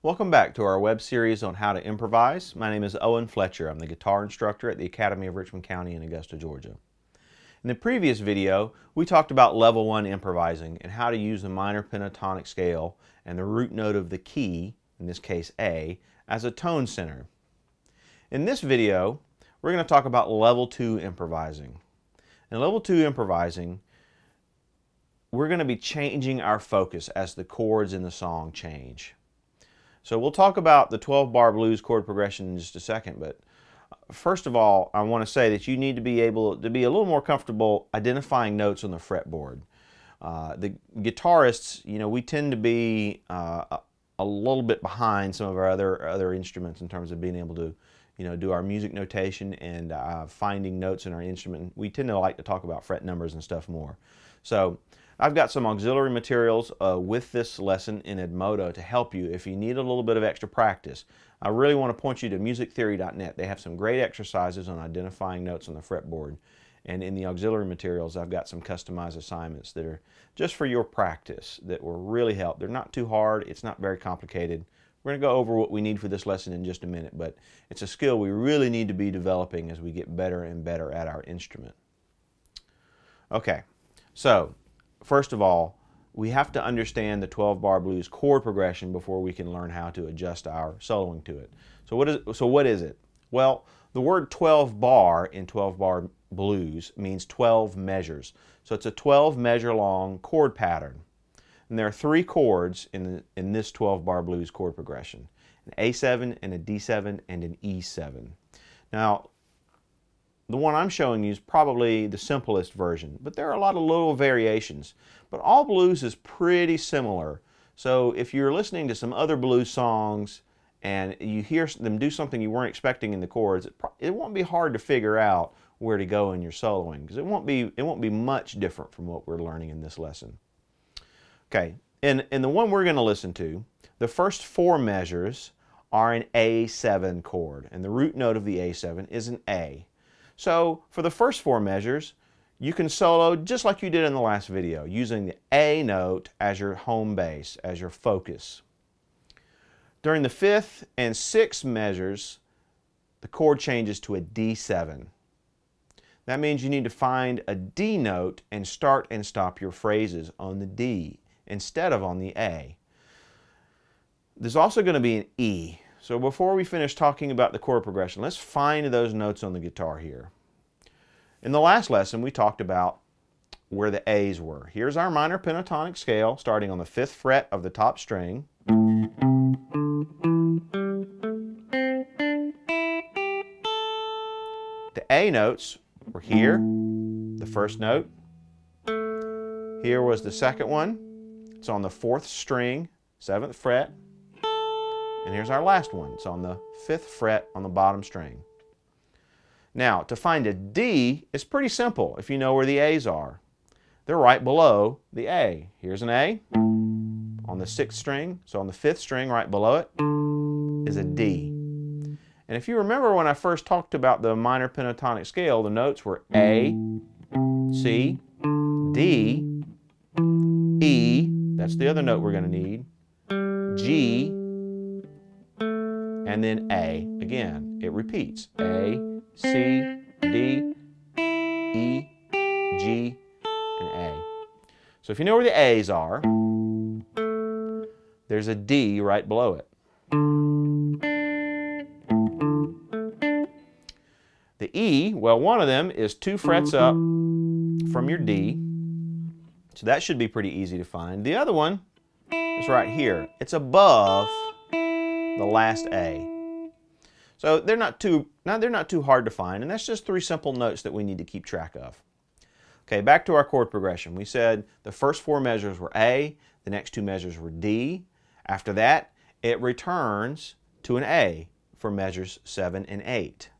Welcome back to our web series on how to improvise. My name is Owen Fletcher. I'm the guitar instructor at the Academy of Richmond County in Augusta, Georgia. In the previous video, we talked about level 1 improvising and how to use the minor pentatonic scale and the root note of the key, in this case A, as a tone center. In this video, we're going to talk about level 2 improvising. In level 2 improvising, we're going to be changing our focus as the chords in the song change. So we'll talk about the 12-bar blues chord progression in just a second, but first of all, I want to say that you need to be able to be a little more comfortable identifying notes on the fretboard. The guitarists, we tend to be a little bit behind some of our other instruments in terms of being able to, do our music notation and finding notes in our instrument. We tend to like to talk about fret numbers and stuff more. So I've got some auxiliary materials with this lesson in Edmodo to help you if you need a little bit of extra practice. I really want to point you to musictheory.net. They have some great exercises on identifying notes on the fretboard. And in the auxiliary materials, I've got some customized assignments that are just for your practice that will really help. They're not too hard. It's not very complicated. We're going to go over what we need for this lesson in just a minute, but it's a skill we really need to be developing as we get better and better at our instrument. Okay, so first of all, we have to understand the 12-bar blues chord progression before we can learn how to adjust our soloing to it. So what is it? Well, the word 12-bar in 12-bar blues means 12 measures. So it's a 12 measure long chord pattern. And there are 3 chords in this 12-bar blues chord progression: an A7 and a D7 and an E7. Now, the one I'm showing you is probably the simplest version, but there are a lot of little variations. But all blues is pretty similar. So if you're listening to some other blues songs and you hear them do something you weren't expecting in the chords, it won't be hard to figure out where to go in your soloing, because it won't be much different from what we're learning in this lesson. Okay, in the one we're going to listen to, the first 4 measures are an A7 chord, and the root note of the A7 is an A. So for the first 4 measures, you can solo just like you did in the last video, using the A note as your home base, as your focus. During the 5th and 6th measures, the chord changes to a D7. That means you need to find a D note and start and stop your phrases on the D instead of on the A. There's also going to be an E. So before we finish talking about the chord progression, let's find those notes on the guitar here. In the last lesson, we talked about where the A's were. Here's our minor pentatonic scale, starting on the 5th fret of the top string. The A notes were here, the first note. Here was the second one. It's on the 4th string, 7th fret. And here's our last one. It's on the 5th fret on the bottom string. Now, to find a D is pretty simple if you know where the A's are. They're right below the A. Here's an A on the 6th string. So on the 5th string right below it is a D. And if you remember when I first talked about the minor pentatonic scale, the notes were A, C, D, E, that's the other note we're going to need, G, and then A. Again, it repeats. A, C, D, E, G, and A. So if you know where the A's are, there's a D right below it. The E, well, one of them is 2 frets up from your D, so that should be pretty easy to find. The other one is right here. It's above the last A. So they're not too hard to find, and that's just 3 simple notes that we need to keep track of. Okay, back to our chord progression. We said the first 4 measures were A, the next 2 measures were D. After that, it returns to an A for measures 7 and 8.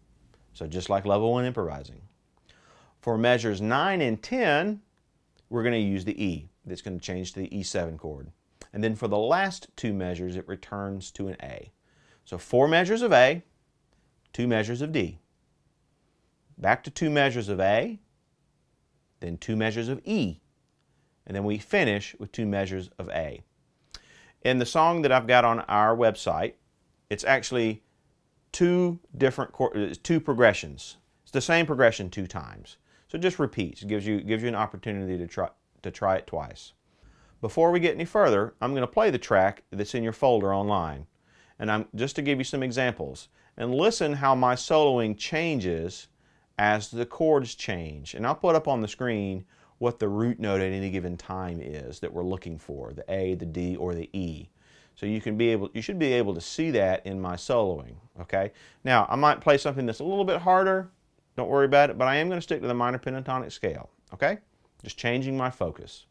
So just like level 1 improvising. For measures 9 and 10, we're going to use the E. That's going to change to the E7 chord. And then for the last 2 measures, it returns to an A. So 4 measures of A, 2 measures of D. Back to 2 measures of A, then 2 measures of E. And then we finish with 2 measures of A. In the song that I've got on our website, it's actually two progressions. It's the same progression 2 times. So it just repeats. It gives you an opportunity to try it twice. Before we get any further, I'm going to play the track that's in your folder online. And just to give you some examples. And listen how my soloing changes as the chords change. And I'll put up on the screen what the root note at any given time is that we're looking for, the A, the D, or the E. So you should be able to see that in my soloing, okay? Now, I might play something that's a little bit harder. Don't worry about it, but I am going to stick to the minor pentatonic scale, okay? Just changing my focus.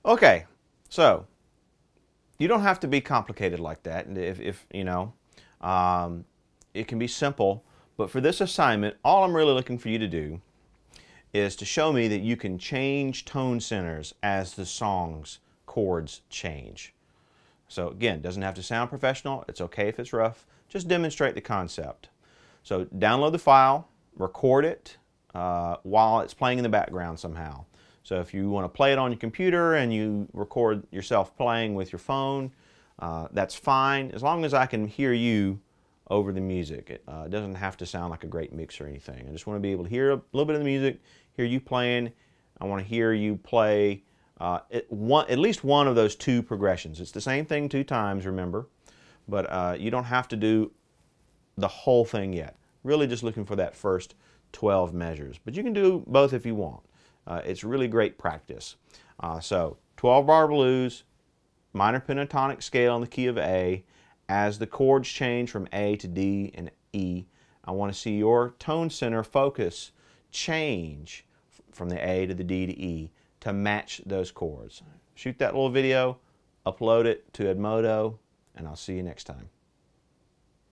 Okay, so you don't have to be complicated like that. And if you know, it can be simple. But for this assignment, all I'm really looking for you to do is to show me that you can change tone centers as the song's chords change. So again, it doesn't have to sound professional. It's okay if it's rough. Just demonstrate the concept. So download the file, record it while it's playing in the background somehow. So if you want to play it on your computer and you record yourself playing with your phone, that's fine, as long as I can hear you over the music. It doesn't have to sound like a great mix or anything. I just want to be able to hear a little bit of the music, hear you playing. I want to hear you play at least one of those 2 progressions. It's the same thing 2 times, remember, but you don't have to do the whole thing yet. Really just looking for that first 12 measures. But you can do both if you want. It's really great practice. So 12-bar blues, minor pentatonic scale in the key of A. As the chords change from A to D and E, I want to see your tone center focus change from the A to the D to E to match those chords. Shoot that little video, upload it to Edmodo, and I'll see you next time.